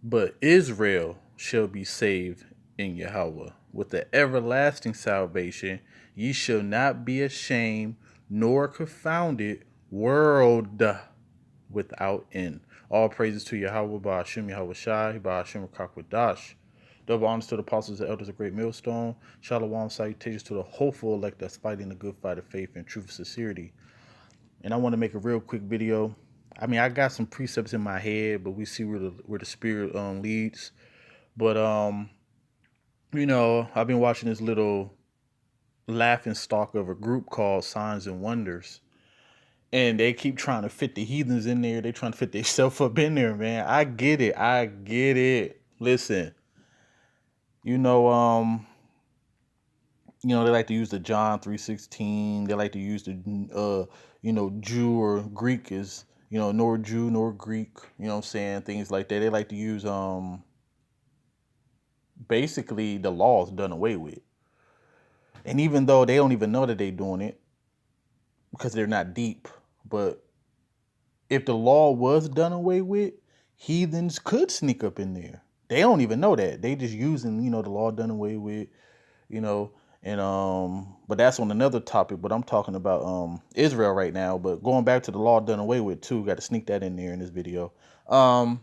But Israel shall be saved in Yahweh. With the everlasting salvation, ye shall not be ashamed nor confounded, world without end. All praises to Yahweh, Ba'ashem Yahweh Shai, Ba'ashem Rakakwadash. Double honors to the apostles and elders of Great Millstone. Shalom, salutations to the hopeful elect that's fighting the good fight of faith and truth and sincerity. And I want to make a real quick video. I mean, I got some precepts in my head, but we see where the spirit leads. But I've been watching this little laughing stock of a group called Signs and Wonders. And they keep trying to fit the heathens in there. They trying to fit themselves up in there, man. I get it. I get it. Listen, you know, um, they like to use the John 3:16. They like to use the Jew or Greek is, nor Jew nor Greek, what I'm saying? Things like that. They like to use basically the law is done away with. And even though they don't even know that they're doing it because they're not deep, but if the law was done away with, heathens could sneak up in there. They don't even know that. They just using, the law done away with, you know, and but that's on another topic, but I'm talking about Israel right now. But going back to the law done away with too, got to sneak that in there in this video. Um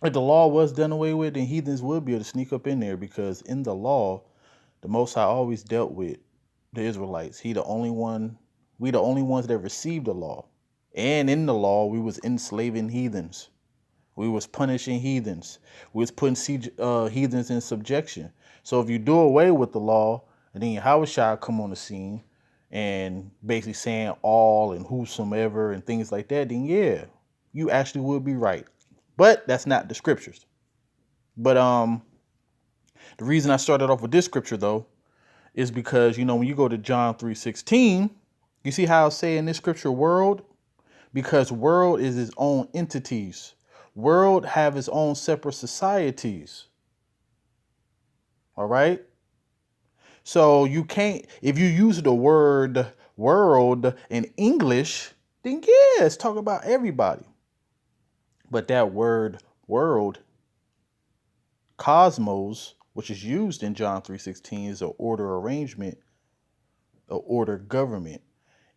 if the law was done away with, then heathens would be able to sneak up in there because in the law, the Most High always dealt with the Israelites. We the only ones that received the law. And in the law, we was enslaving heathens. We was punishing heathens. We was putting heathens in subjection. So if you do away with the law, and then Yahweh come on the scene and basically saying all and whosoever and things like that, then yeah, you actually would be right. But that's not the scriptures. But the reason I started off with this scripture though is because when you go to John 3:16, you see how I say in this scripture world, because world is its own entities. World have its own separate societies. All right. So you can't, if you use the word world in English, then yes, talk about everybody. But that word world, cosmos, which is used in John 3:16, is an order arrangement, an order government.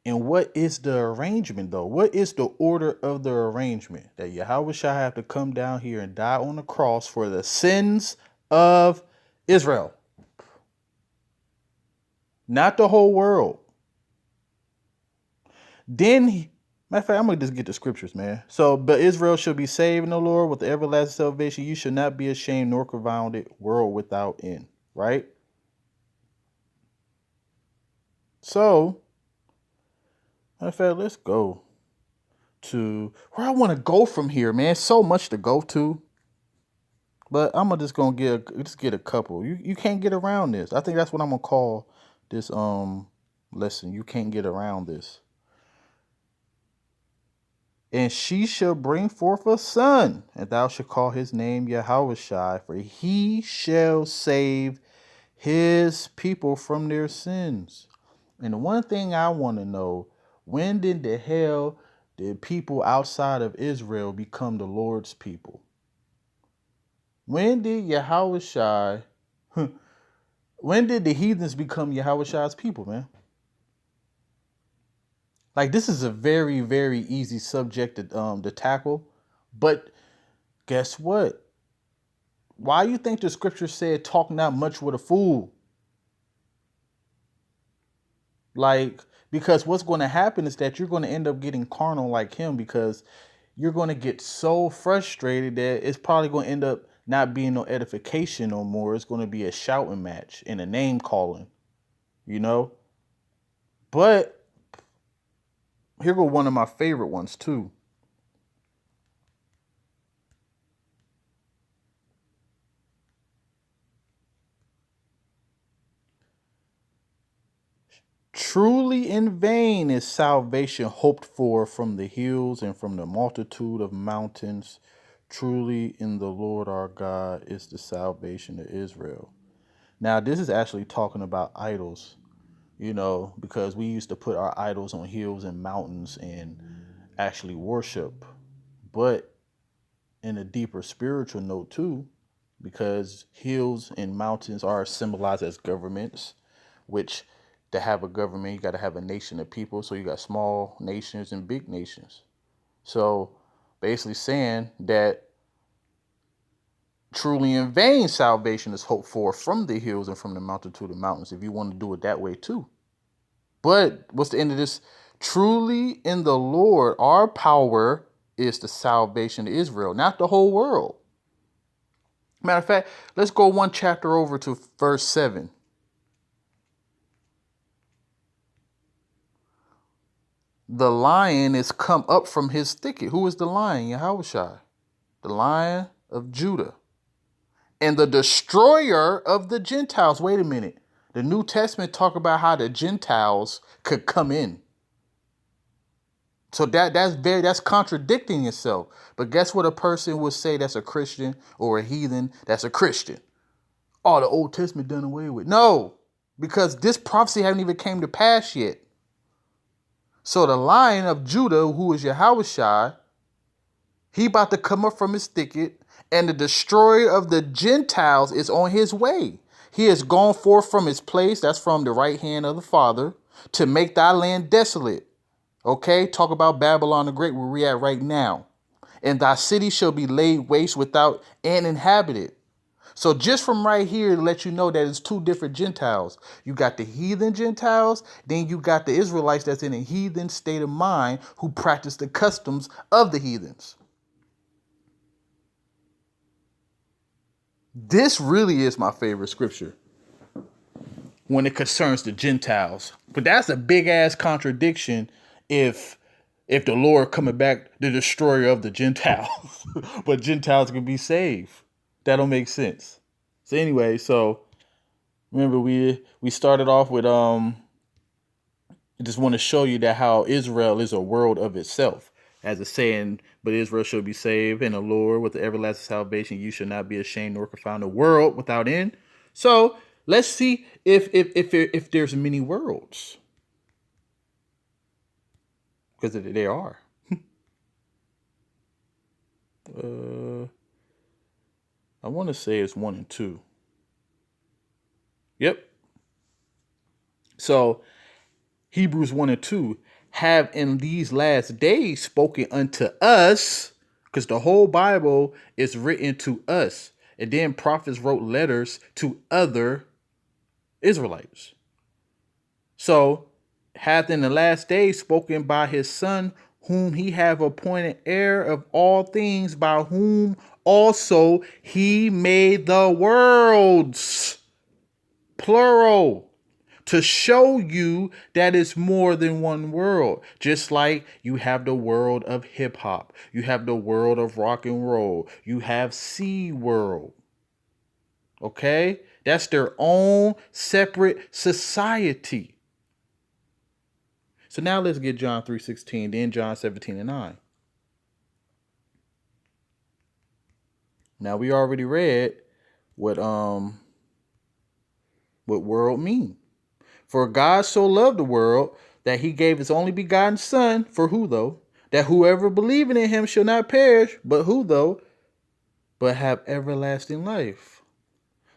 And what is the arrangement though? What is the order of the arrangement? That Yahweh shall have to come down here and die on the cross for the sins of Israel. Not the whole world. Then matter of fact, I'm gonna just get the scriptures, man. So, but Israel shall be saved in the Lord with the everlasting salvation. You shall not be ashamed nor confounded, world without end. Right? So, matter of fact, let's go to where I want to go from here, man. So much to go to. But I'm just gonna get a couple. You can't get around this. I think that's what I'm gonna call this lesson. You can't get around this. And she shall bring forth a son, and thou shalt call his name Yahushai, for he shall save his people from their sins. And the one thing I want to know, when did the hell did people outside of Israel become the Lord's people? When did Yahushai, when did the heathens become Yahushai's people, man? Like, this is a very, very easy subject to tackle. But guess what? Why you think the scripture said, talk not much with a fool? Like, because what's going to happen is that you're going to end up getting carnal like him, because you're going to get so frustrated that it's probably going to end up not being no edification no more. It's going to be a shouting match and a name calling, you know? But here go one of my favorite ones too. Truly in vain is salvation hoped for from the hills and from the multitude of mountains. Truly in the Lord our God is the salvation of Israel. Now, this is actually talking about idols, because we used to put our idols on hills and mountains and actually worship. But in a deeper spiritual note too, because hills and mountains are symbolized as governments, which to have a government, you got to have a nation of people. So you got small nations and big nations. So basically saying that truly in vain salvation is hoped for from the hills and from the mountain to the mountains, if you want to do it that way too. But what's the end of this? Truly in the Lord, our power is the salvation of Israel, not the whole world. Matter of fact, let's go one chapter over to verse 7. The lion is come up from his thicket. Who is the lion? Yahushua, the Lion of Judah, and the destroyer of the Gentiles. Wait a minute. The New Testament talk about how the Gentiles could come in. So that's contradicting itself. But guess what a person would say that's a Christian or a heathen that's a Christian? Oh, the Old Testament done away with. No, because this prophecy haven't even came to pass yet. So the Lion of Judah, who is Yahushua, he about to come up from his thicket, and the destroyer of the Gentiles is on his way. He has gone forth from his place, that's from the right hand of the Father, to make thy land desolate. Okay, talk about Babylon the Great, where we at right now. And thy city shall be laid waste without an inhabitant. So just from right here to let you know that it's two different Gentiles. You got the heathen Gentiles, then you got the Israelites that's in a heathen state of mind who practice the customs of the heathens. This really is my favorite scripture when it concerns the Gentiles. But that's a big ass contradiction if the Lord coming back, the destroyer of the Gentiles, but Gentiles can be saved. That don't make sense. So anyway, so remember we started off with I just want to show you that how Israel is a world of itself. As it's saying, but Israel shall be saved in the Lord with the everlasting salvation. You shall not be ashamed nor confound the world without end. So let's see if there's many worlds, because there are. I want to say it's 1 and 2. Yep. So Hebrews 1 and 2 have in these last days spoken unto us, because the whole Bible is written to us. And then prophets wrote letters to other Israelites. So hath in the last days spoken by his Son, whom he have appointed heir of all things, by whom also he made the worlds, plural, to show you that it's more than one world. Just like you have the world of hip hop, you have the world of rock and roll, you have Sea World. Okay? That's their own separate society. So now let's get John 3:16, then John 17 and 9. Now we already read what world mean. For God so loved the world that he gave his only begotten Son, for who though? That whoever believing in him shall not perish, but who though? But have everlasting life.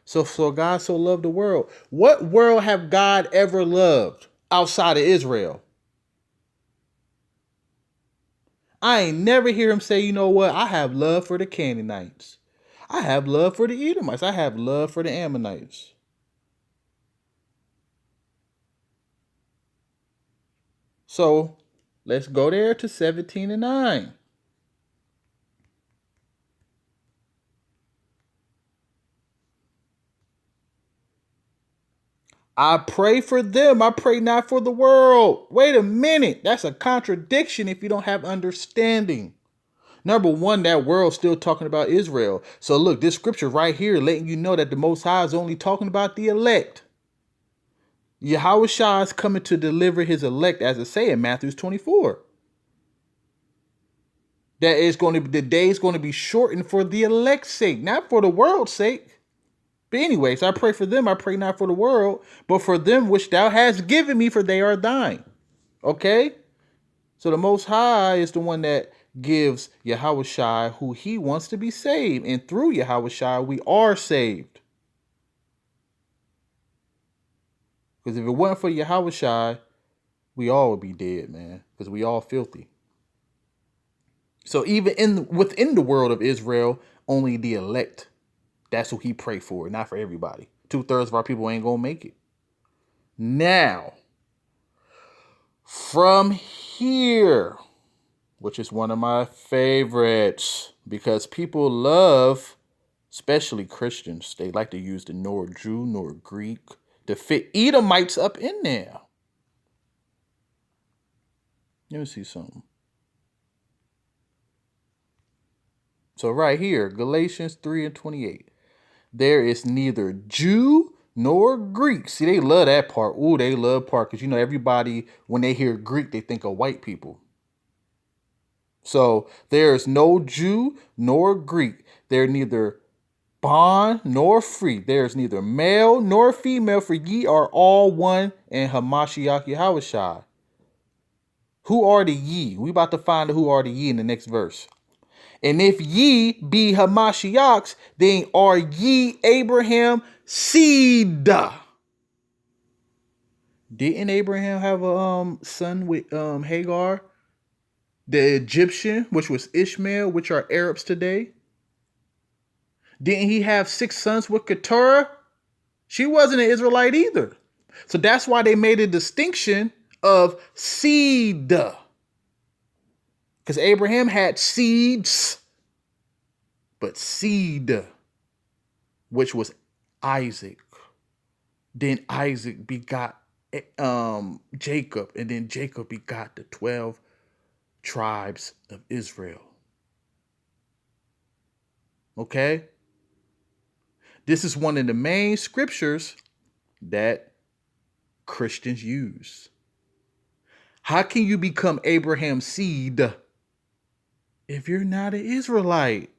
So God so loved the world. What world have God ever loved outside of Israel? I ain't never hear him say, you know what? I have love for the Canaanites. I have love for the Edomites. I have love for the Ammonites. So let's go there to 17 and 9. I pray for them. I pray not for the world. Wait a minute. That's a contradiction if you don't have understanding. Number one, that world's still talking about Israel. So look, this scripture right here letting you know that the Most High is only talking about the elect. Yahushua is coming to deliver his elect, as it say in Matthew 24. That is going to be, the day is going to be shortened for the elect's sake, not for the world's sake. But anyways, I pray for them. I pray not for the world, but for them which thou hast given me, for they are thine. Okay? So the Most High is the one that gives Yahushua who he wants to be saved. And through Yahushua, we are saved. Because if it wasn't for Yahushua, we all would be dead, man. Because we all filthy. So even within the world of Israel, only the elect, that's who he pray for, not for everybody. 2/3 of our people ain't going to make it. Now, from here, which is one of my favorites, because people love, especially Christians, they like to use the nor Jew nor Greek to fit Edomites up in there. Let me see something. So right here, Galatians 3:28. There is neither Jew nor Greek. See, they love that part. Ooh, they love part because, everybody, when they hear Greek, they think of white people. So there is no Jew nor Greek. They're neither bond nor free. There is neither male nor female, for ye are all one in Hamashiach Yahushua. Who are the ye? We about to find out who are the ye in the next verse. And if ye be Hamashiachs, then are ye Abraham seed. Didn't Abraham have a son with Hagar, the Egyptian, which was Ishmael, which are Arabs today? Didn't he have 6 sons with Keturah? She wasn't an Israelite either. So that's why they made a distinction of seed. Because Abraham had seeds, but seed, which was Isaac. Then Isaac begot Jacob, and then Jacob begot the 12 tribes of Israel. Okay? This is one of the main scriptures that Christians use. How can you become Abraham's seed if you're not an Israelite?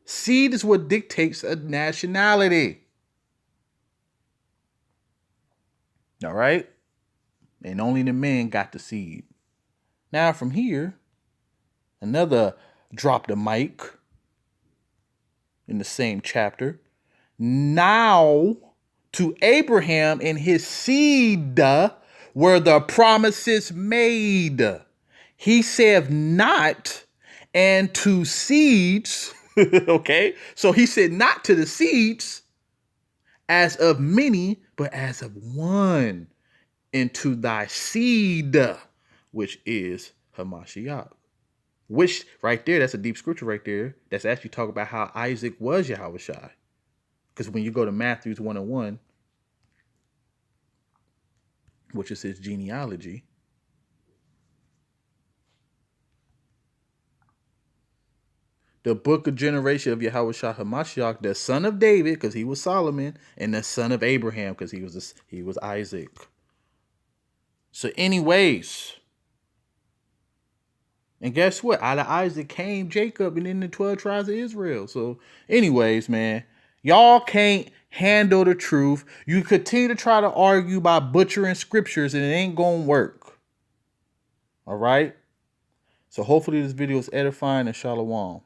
Seed is what dictates a nationality. All right? And only the men got the seed. Now from here, another drop the mic in the same chapter. Now to Abraham and his seed were the promises made. He said not, and to seeds. Okay, so he said not to the seeds as of many, but as of one, into thy seed, which is Hamashiach. Which right there, that's a deep scripture right there. That's actually talking about how Isaac was Yahushua. Because when you go to Matthew 1:1, which is his genealogy, the book of generation of Yahushua Hamashiach, the son of David, because he was Solomon, and the son of Abraham, because he was Isaac. So anyways, and guess what? Out of Isaac came Jacob and then the 12 tribes of Israel. So anyways, man, y'all can't handle the truth. You continue to try to argue by butchering scriptures and it ain't going to work. All right? So hopefully this video is edifying and shalom.